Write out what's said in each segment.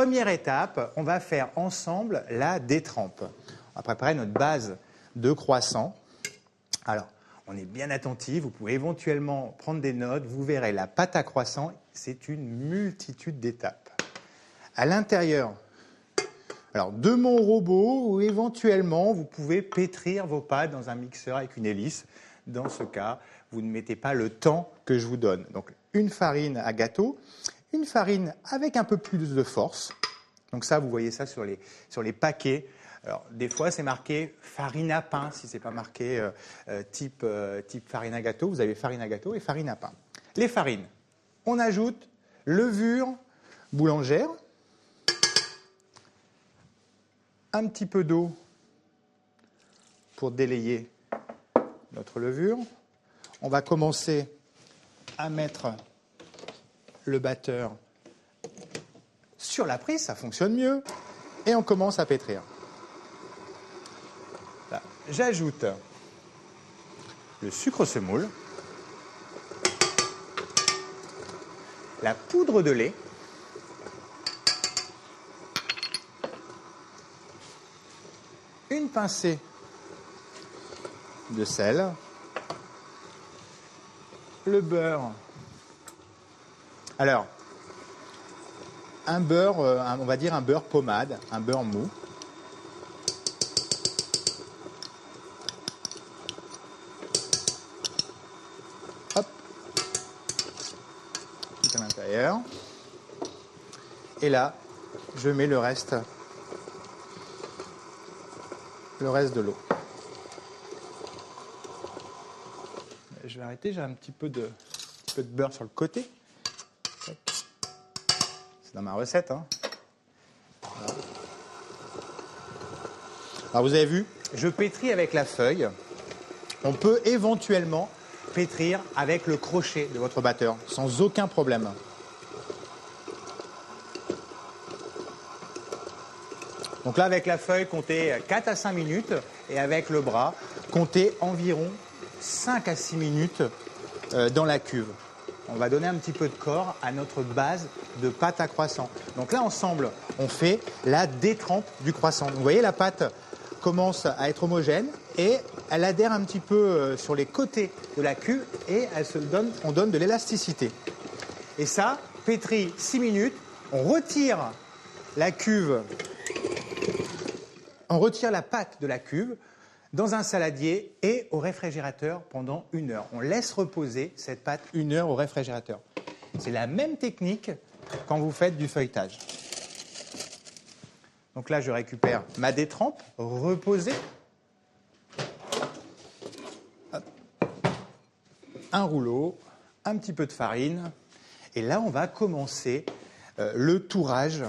première étape, on va faire ensemble la détrempe. On va préparer notre base de croissant. Alors, on est bien attentif, vous pouvez éventuellement prendre des notes, vous verrez, la pâte à croissant, c'est une multitude d'étapes. À l'intérieur, alors de mon robot, ou éventuellement, vous pouvez pétrir vos pâtes dans un mixeur avec une hélice. Dans ce cas, vous ne mettez pas le temps que je vous donne. Donc, une farine à gâteau, une farine avec un peu plus de force. Donc ça, vous voyez ça sur les paquets. Alors, des fois, c'est marqué farine à pain, si ce n'est pas marqué type farine à gâteau. Vous avez farine à gâteau et farine à pain. Les farines, on ajoute levure boulangère, un petit peu d'eau pour délayer notre levure. On va commencer à mettre le batteur sur la prise, ça fonctionne mieux, et on commence à pétrir. Là, j'ajoute le sucre semoule, la poudre de lait, une pincée de sel, le beurre. Alors, un beurre, on va dire un beurre pommade, un beurre mou. Hop, tout à l'intérieur. Et là, je mets le reste de l'eau. Je vais arrêter, j'ai un petit peu de beurre sur le côté. C'est dans ma recette. Hein. Voilà. Alors vous avez vu, je pétris avec la feuille. On peut éventuellement pétrir avec le crochet de votre batteur, sans aucun problème. Donc là, avec la feuille, comptez 4 à 5 minutes. Et avec le bras, comptez environ 5 à 6 minutes dans la cuve. On va donner un petit peu de corps à notre base de pâte à croissant. Donc là, ensemble, on fait la détrempe du croissant. Vous voyez, la pâte commence à être homogène et elle adhère un petit peu sur les côtés de la cuve et on donne de l'élasticité. Et ça, pétri 6 minutes, on retire la cuve, on retire la pâte de la cuve dans un saladier et au réfrigérateur pendant 1 heure. On laisse reposer cette pâte 1 heure au réfrigérateur. C'est la même technique quand vous faites du feuilletage. Donc là, je récupère ma détrempe reposée. Hop. Un rouleau, un petit peu de farine. Et là, on va commencer le tourage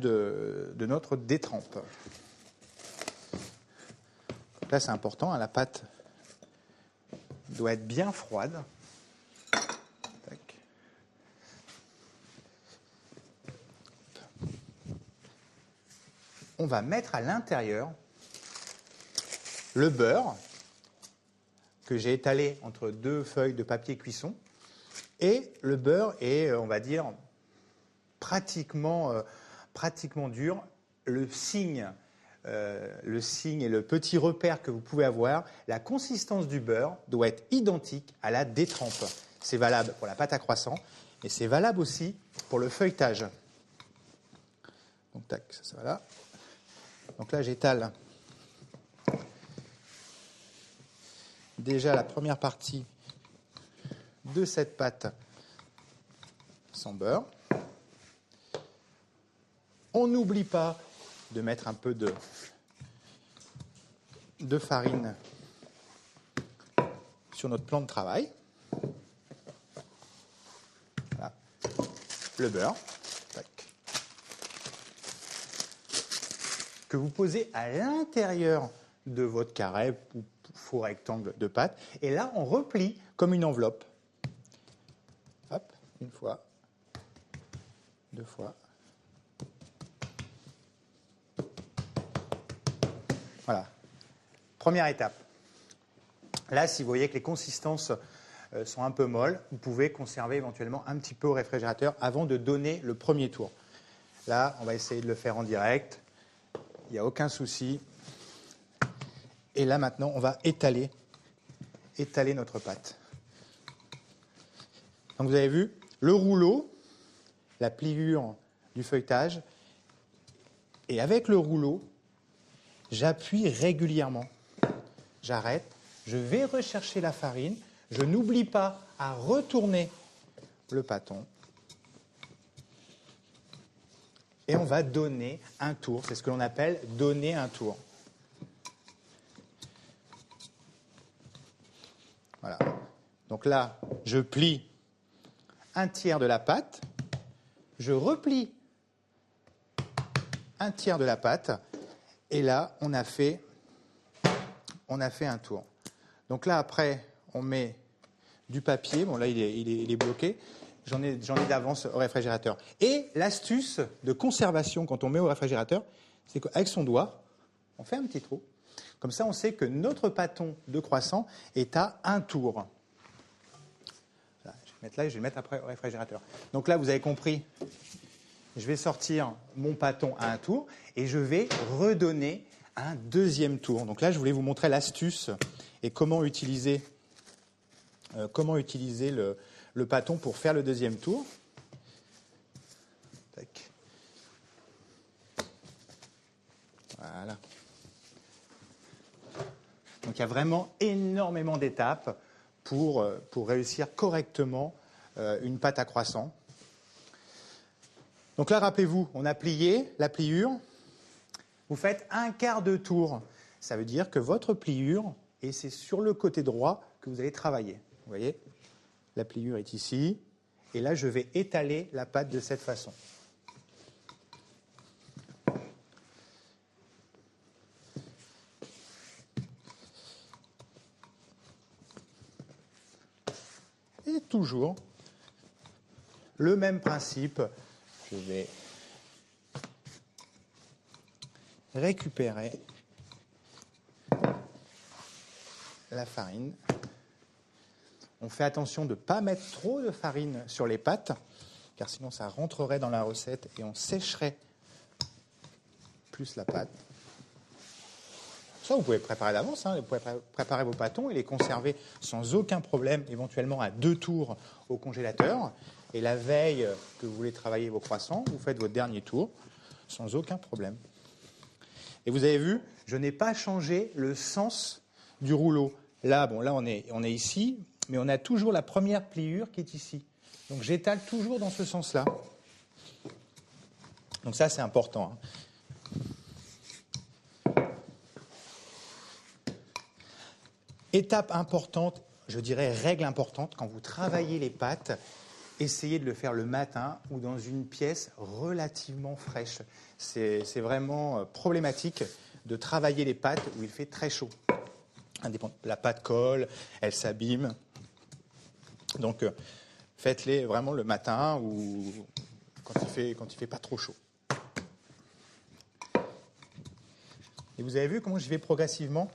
de notre détrempe. Là, c'est important, hein, la pâte doit être bien froide. Tac. On va mettre à l'intérieur le beurre que j'ai étalé entre 2 feuilles de papier cuisson. Et le beurre est, on va dire, pratiquement dur. Le signe et le petit repère que vous pouvez avoir, la consistance du beurre doit être identique à la détrempe. C'est valable pour la pâte à croissant et c'est valable aussi pour le feuilletage. Donc tac, ça va là. Donc là, j'étale déjà la première partie de cette pâte sans beurre. On n'oublie pas de mettre un peu de farine sur notre plan de travail. Voilà. Le beurre. Tac. Que vous posez à l'intérieur de votre carré ou faux rectangle de pâte. Et là, on replie comme une enveloppe. Hop, 1 fois, 2 fois. Voilà. Première étape. Là, si vous voyez que les consistances sont un peu molles, vous pouvez conserver éventuellement un petit peu au réfrigérateur avant de donner le premier tour. Là, on va essayer de le faire en direct. Il n'y a aucun souci. Et là, maintenant, on va étaler notre pâte. Donc, vous avez vu, le rouleau, la pliure du feuilletage. Et avec le rouleau, j'appuie régulièrement. J'arrête, je vais rechercher la farine. Je n'oublie pas à retourner le pâton. Et on va donner un tour. C'est ce que l'on appelle donner un tour. Voilà. Donc là, je plie un tiers de la pâte. Je replie un tiers de la pâte. Et là, on a fait un tour. Donc là, après, on met du papier. Bon, là, il est bloqué. J'en ai d'avance au réfrigérateur. Et l'astuce de conservation quand on met au réfrigérateur, c'est qu'avec son doigt, on fait un petit trou. Comme ça, on sait que notre pâton de croissant est à un tour. Voilà, je vais le mettre là et je vais le mettre après au réfrigérateur. Donc là, vous avez compris, je vais sortir mon pâton à un tour et je vais redonner un deuxième tour. Donc là, je voulais vous montrer l'astuce et comment utiliser le pâton pour faire le deuxième tour. Tac. Voilà. Donc il y a vraiment énormément d'étapes pour réussir correctement une pâte à croissant. Donc là, rappelez-vous, on a plié la pliure. Vous faites un quart de tour. Ça veut dire que votre pliure, et c'est sur le côté droit que vous allez travailler. Vous voyez ? La pliure est ici, et là, je vais étaler la pâte de cette façon. Et toujours le même principe, je vais récupérer la farine. On fait attention de ne pas mettre trop de farine sur les pâtes, car sinon ça rentrerait dans la recette et on sécherait plus la pâte. Ça, vous pouvez préparer d'avance, vous pouvez préparer vos pâtons et les conserver sans aucun problème, éventuellement à 2 tours au congélateur. Et la veille que vous voulez travailler vos croissants, vous faites votre dernier tour sans aucun problème. Et vous avez vu, je n'ai pas changé le sens du rouleau. Là, on est ici, mais on a toujours la première pliure qui est ici. Donc j'étale toujours dans ce sens-là. Donc ça, c'est important. Étape importante, je dirais règle importante, quand vous travaillez les pâtes, essayez de le faire le matin ou dans une pièce relativement fraîche. C'est vraiment problématique de travailler les pâtes où il fait très chaud. La pâte colle, elle s'abîme. Donc faites-les vraiment le matin ou quand il fait pas trop chaud. Et vous avez vu comment je vais progressivement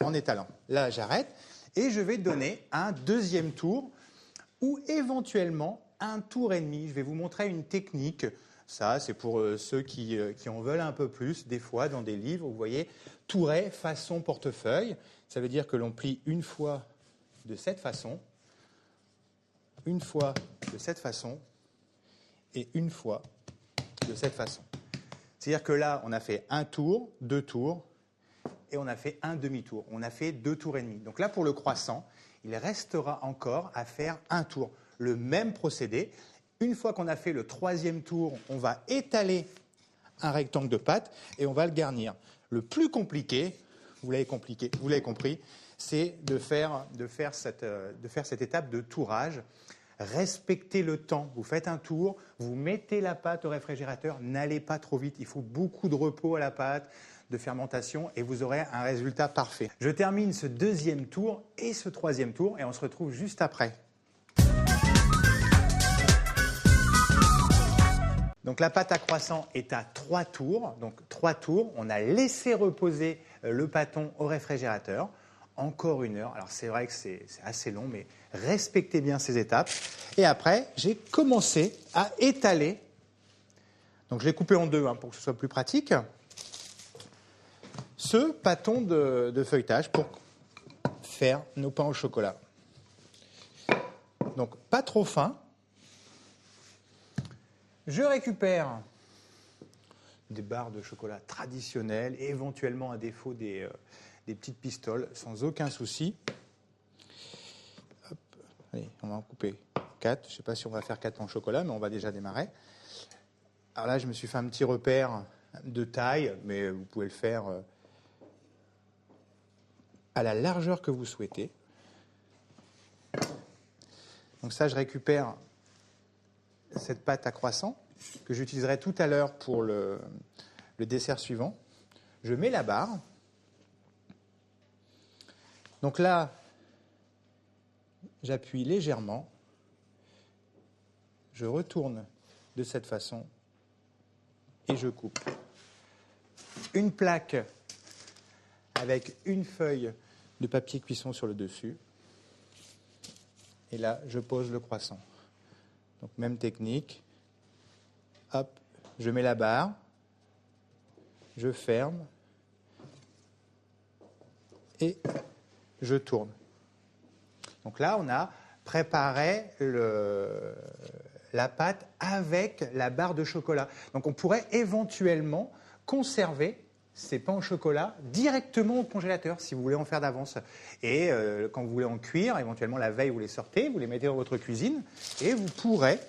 en étalant. Là, j'arrête et je vais donner un deuxième tour ou éventuellement un tour et demi. Je vais vous montrer une technique. Ça, c'est pour ceux qui en veulent un peu plus. Des fois, dans des livres, vous voyez, touret façon portefeuille. Ça veut dire que l'on plie une fois de cette façon, une fois de cette façon et une fois de cette façon. C'est-à-dire que là, on a fait un tour, 2 tours, et on a fait un demi-tour. On a fait 2 tours et demi. Donc là, pour le croissant, il restera encore à faire un tour. Le même procédé. Une fois qu'on a fait le 3e tour, on va étaler un rectangle de pâte et on va le garnir. Le plus compliqué, vous l'avez compris, c'est de faire cette étape de tourage. Respectez le temps. Vous faites un tour, vous mettez la pâte au réfrigérateur, n'allez pas trop vite. Il faut beaucoup de repos à la pâte, de fermentation, et vous aurez un résultat parfait. Je termine ce 2e tour et ce 3e tour, et on se retrouve juste après. Donc la pâte à croissant est à 3 tours. Donc 3 tours, on a laissé reposer le pâton au réfrigérateur. encore 1 heure. Alors c'est vrai que c'est assez long, mais respectez bien ces étapes. Et après, j'ai commencé à étaler. Donc je l'ai coupé en 2 pour que ce soit plus pratique. Ce pâton de feuilletage pour faire nos pains au chocolat. Donc pas trop fin. Je récupère des barres de chocolat traditionnelles, éventuellement à défaut des petites pistoles, sans aucun souci. Hop. Allez, on va en couper 4. Je ne sais pas si on va faire 4 pains au chocolat, mais on va déjà démarrer. Alors là, je me suis fait un petit repère de taille, mais vous pouvez le faire à la largeur que vous souhaitez. Donc ça, je récupère cette pâte à croissant que j'utiliserai tout à l'heure pour le dessert suivant. Je mets la barre. Donc là, j'appuie légèrement. Je retourne de cette façon et je coupe. Une plaque avec une feuille de papier cuisson sur le dessus. Et là, je pose le croissant. Donc, même technique. Hop, je mets la barre. Je ferme. Et je tourne. Donc là, on a préparé la pâte avec la barre de chocolat. Donc, on pourrait éventuellement conserver ces pains au chocolat directement au congélateur, si vous voulez en faire d'avance. Et quand vous voulez en cuire, éventuellement la veille, vous les sortez, vous les mettez dans votre cuisine, et vous pourrez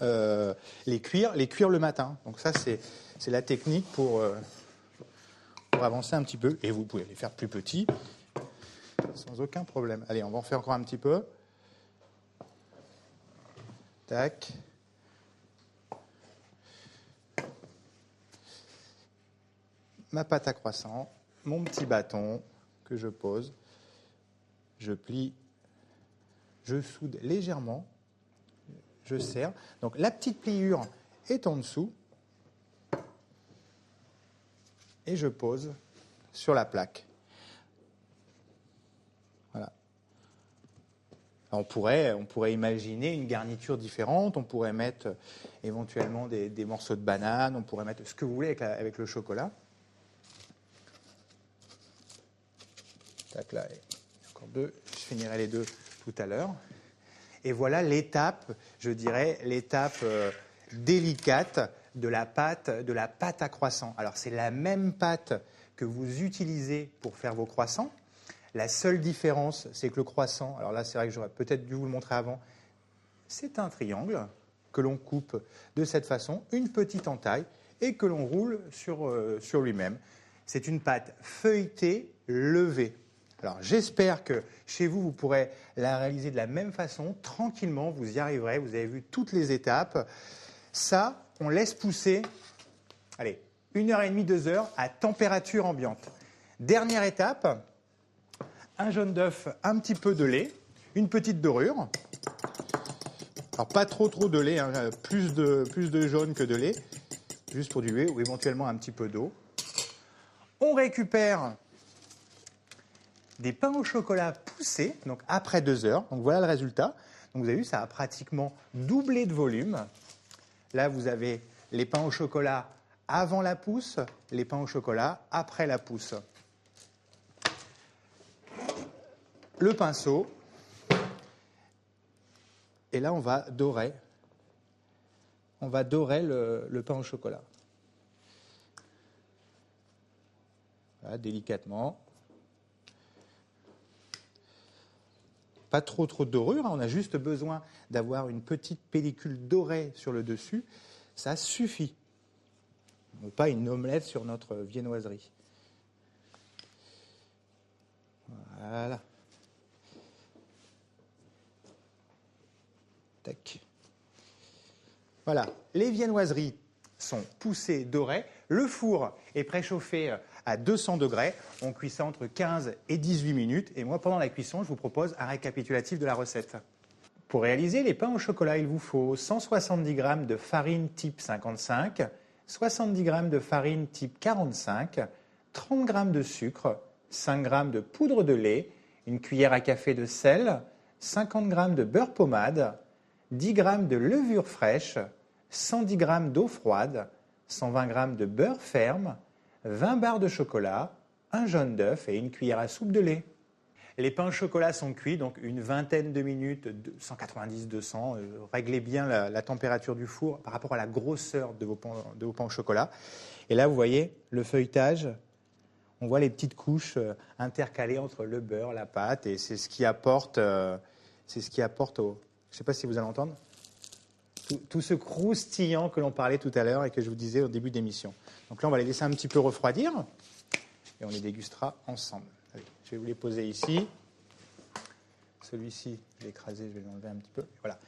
les cuire le matin. Donc ça, c'est la technique pour avancer un petit peu. Et vous pouvez les faire plus petits, sans aucun problème. Allez, on va en faire encore un petit peu. Tac. Ma pâte à croissant, mon petit bâton que je pose, je plie, je soude légèrement, je serre. Donc la petite pliure est en dessous et je pose sur la plaque. Voilà. On pourrait imaginer une garniture différente, on pourrait mettre éventuellement des morceaux de banane, on pourrait mettre ce que vous voulez avec le chocolat. Tac, là, encore 2. Je finirai les 2 tout à l'heure. Et voilà l'étape, je dirais, l'étape délicate de la pâte à croissant. Alors, c'est la même pâte que vous utilisez pour faire vos croissants. La seule différence, c'est que le croissant, alors là, c'est vrai que j'aurais peut-être dû vous le montrer avant, c'est un triangle que l'on coupe de cette façon, une petite entaille, et que l'on roule sur lui-même. C'est une pâte feuilletée, levée. Alors, j'espère que chez vous, vous pourrez la réaliser de la même façon, tranquillement, vous y arriverez, vous avez vu toutes les étapes. Ça, on laisse pousser, allez, 1h30, 2 heures à température ambiante. Dernière étape, un jaune d'œuf, un petit peu de lait, une petite dorure. Alors, pas trop de lait, plus de jaune que de lait, juste pour du lait ou éventuellement un petit peu d'eau. On récupère des pains au chocolat poussés, donc après 2 heures. Donc voilà le résultat. Donc vous avez vu, ça a pratiquement doublé de volume. Là, vous avez les pains au chocolat avant la pousse, les pains au chocolat après la pousse. Le pinceau. Et là, on va dorer. On va dorer le pain au chocolat. Voilà, délicatement. Pas trop de dorure, on a juste besoin d'avoir une petite pellicule dorée sur le dessus. Ça suffit. On ne veut pas une omelette sur notre viennoiserie. Voilà. Tac. Voilà, les viennoiseries sont poussées, dorées. Le four est préchauffé à 200 degrés. On cuit ça entre 15 et 18 minutes. Et moi, pendant la cuisson, je vous propose un récapitulatif de la recette. Pour réaliser les pains au chocolat, il vous faut 170 g de farine type 55, 70 g de farine type 45, 30 g de sucre, 5 g de poudre de lait, une cuillère à café de sel, 50 g de beurre pommade, 10 g de levure fraîche, 110 g d'eau froide, 120 g de beurre ferme, 20 barres de chocolat, un jaune d'œuf et une cuillère à soupe de lait. Les pains au chocolat sont cuits, donc une vingtaine de minutes, 190-200. Réglez bien la température du four par rapport à la grosseur de vos pains au chocolat. Et là, vous voyez le feuilletage. On voit les petites couches intercalées entre le beurre, la pâte, et c'est ce qui apporte, je ne sais pas si vous allez entendre, tout ce croustillant que l'on parlait tout à l'heure et que je vous disais au début d'émission. Donc là, on va les laisser un petit peu refroidir et on les dégustera ensemble. Allez, je vais vous les poser ici. Celui-ci, je vais l'écraser, je vais l'enlever un petit peu. Voilà.